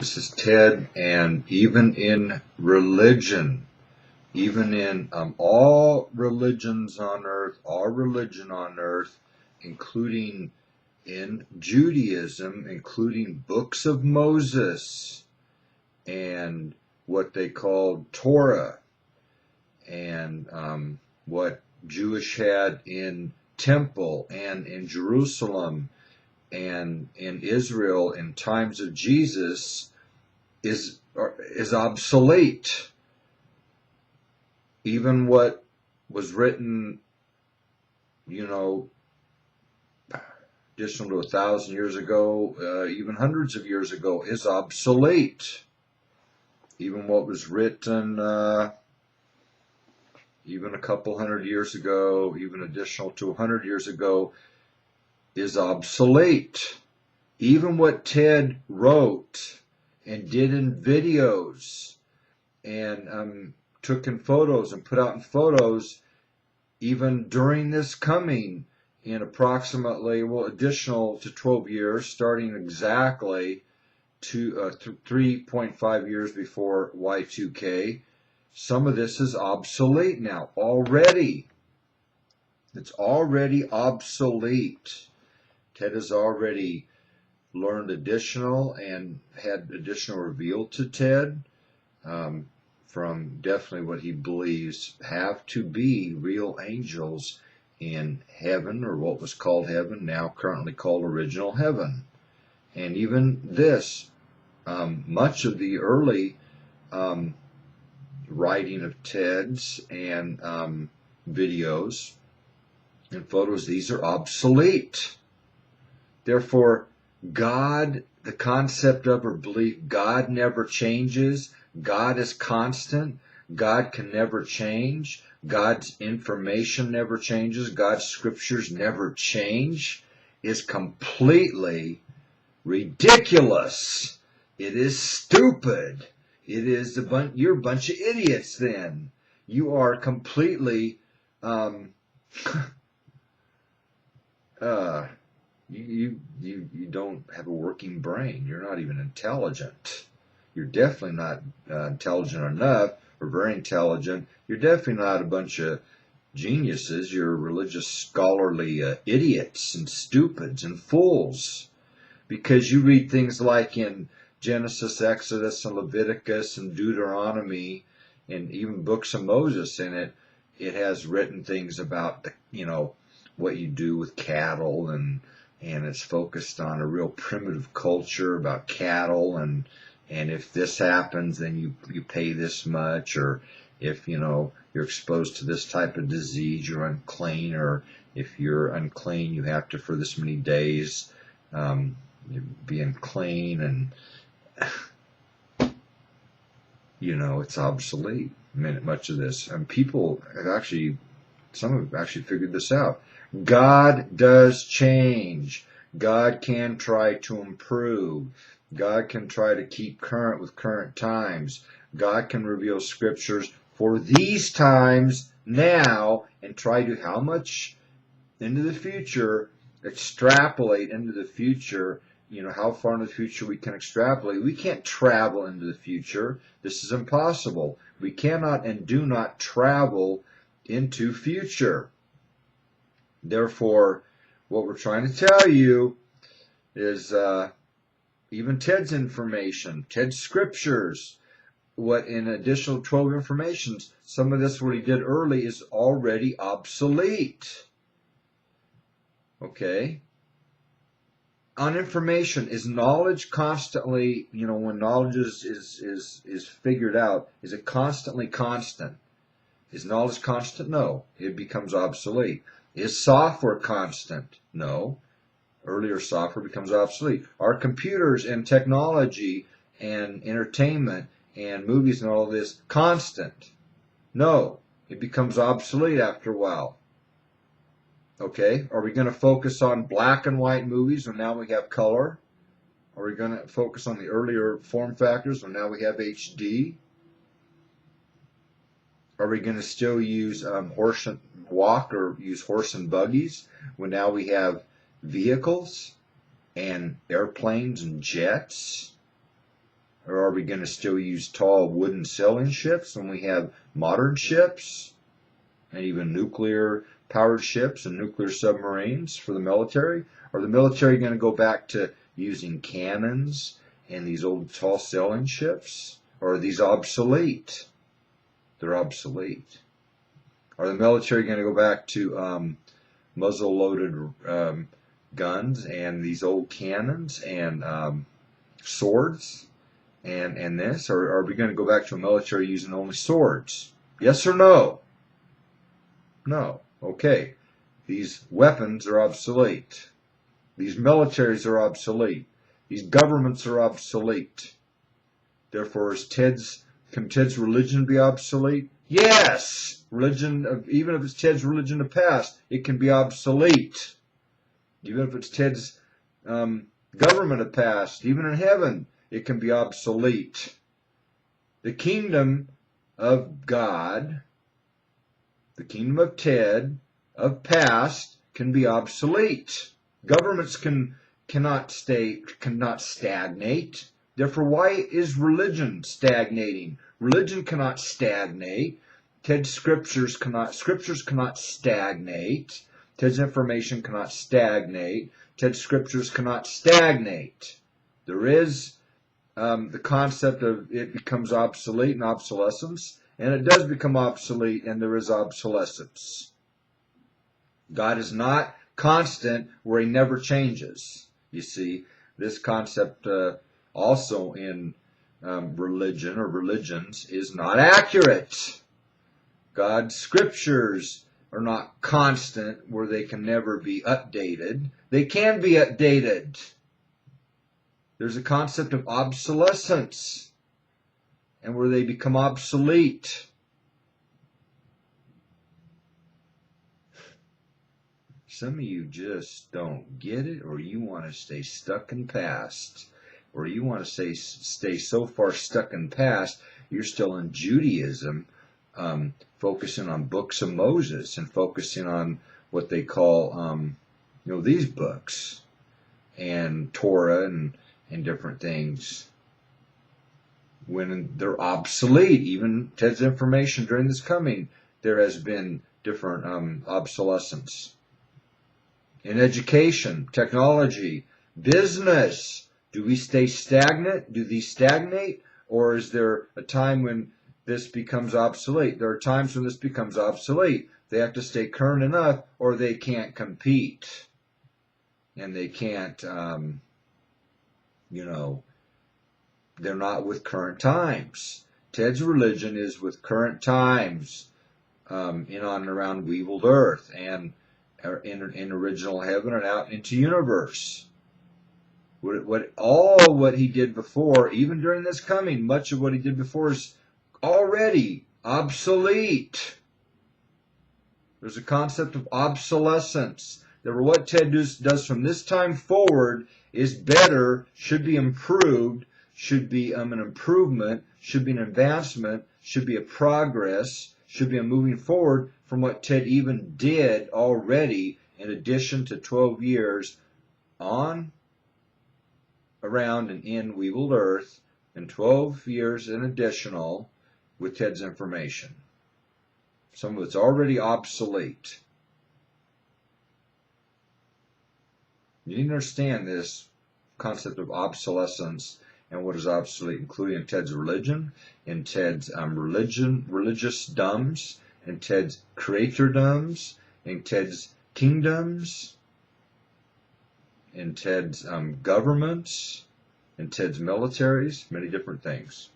This is Ted, and even in religion, even in all religions on earth, all religion on earth, including in Judaism, including books of Moses and what they called Torah, and what Jewish had in temple and in Jerusalem and in Israel in times of Jesus is obsolete. Even what was written, additional to 1,000 years ago, even hundreds of years ago, is obsolete. Even what was written even a couple hundred years ago, even additional to 100 years ago, is obsolete. Even what Ted wrote and did in videos and took in photos and put out in photos, even during this coming in approximately, additional to 12 years, starting exactly to 3.5 years before Y2K, some of this is obsolete now already. It's already obsolete. Ted has already learned additional and had additional revealed to Ted from definitely what he believes have to be real angels in heaven, or what was called heaven, now currently called original heaven. And even this, much of the early writing of Ted's and videos and photos, these are obsolete. Therefore, God, the concept of or belief, God never changes. God is constant. God can never change. God's information never changes. God's scriptures never change, is completely ridiculous. It is stupid. It is you're a bunch of idiots then. You are completely you don't have a working brain. You're not even intelligent. You're definitely not intelligent enough, or very intelligent. You're definitely not a bunch of geniuses. You're religious, scholarly idiots and stupids and fools. Because you read things like in Genesis, Exodus, and Leviticus, and Deuteronomy, and even books of Moses in it, it has written things about, what you do with cattle, and it's focused on a real primitive culture about cattle, and if this happens, then you pay this much, or if, you're exposed to this type of disease, you're unclean, or if you're unclean, you have to, for this many days, be unclean, and, it's obsolete. Much of this. And people have some have actually figured this out. God does change. God can try to improve. God can try to keep current with current times. God can reveal scriptures for these times now and try to how much into the future, extrapolate into the future, how far into the future we can extrapolate. We can't travel into the future. This is impossible. We cannot and do not travel into future. Therefore, what we're trying to tell you is even Ted's information, Ted's scriptures, what in additional 12 informations, some of this what he did early is already obsolete. Okay? On information, is knowledge constantly, when knowledge is figured out, is it constantly constant? Is knowledge constant? No. It becomes obsolete. Is software constant? No. Earlier software becomes obsolete. Are computers and technology and entertainment and movies and all of this constant? No. It becomes obsolete after a while. Okay? Are we going to focus on black and white movies when now we have color? Are we going to focus on the earlier form factors when now we have HD? Are we going to still use horse and walk, or use horse and buggies when now we have vehicles and airplanes and jets? Or are we going to still use tall wooden sailing ships when we have modern ships and even nuclear powered ships and nuclear submarines for the military? Are the military going to go back to using cannons and these old tall sailing ships? Or are these obsolete? They're obsolete. Are the military going to go back to muzzle-loaded guns and these old cannons and swords and this? Or are we going to go back to a military using only swords? Yes or no? No. Okay. These weapons are obsolete. These militaries are obsolete. These governments are obsolete. Therefore, can Ted's religion be obsolete? Yes! Religion, even if it's Ted's religion of the past, it can be obsolete. Even if it's Ted's government of past, even in heaven, it can be obsolete. The kingdom of God, the kingdom of Ted, of past, can be obsolete. Governments cannot stagnate. Therefore, why is religion stagnating? Religion cannot stagnate. Ted's scriptures cannot stagnate. Ted's information cannot stagnate. Ted's scriptures cannot stagnate. There is the concept of it becomes obsolete and obsolescence, and it does become obsolete, and there is obsolescence. God is not constant where he never changes. You see, this concept also in religion or religions is not accurate. God's scriptures are not constant where they can never be updated. They can be updated. There's a concept of obsolescence and where they become obsolete. Some of you just don't get it, or you want to stay stuck in past, or you want to stay so far stuck in past, you're still in Judaism, focusing on books of Moses and focusing on what they call, these books and Torah and different things, when they're obsolete. Even Ted's information during this coming, there has been different obsolescence. In education, technology, business, do we stay stagnant? Do these stagnate? Or is there a time when this becomes obsolete? There are times when this becomes obsolete. They have to stay current enough or they can't compete. And they can't, they're not with current times. Ted's religion is with current times, in on and around Weebled Earth and in original heaven and out into universe. What he did before, even during this coming, much of what he did before is already obsolete. There's a concept of obsolescence. Therefore, what Ted does from this time forward is better, should be improved, should be an improvement, should be an advancement, should be a progress, should be a moving forward from what Ted even did already, in addition to 12 years on, around, and in Weebled Earth, and 12 years in additional with Ted's information. Some of it's already obsolete. You need to understand this concept of obsolescence and what is obsolete, including in Ted's religion, in Ted's religious domes, in Ted's creatordoms, in Ted's kingdoms, in Ted's governments, in Ted's militaries, many different things.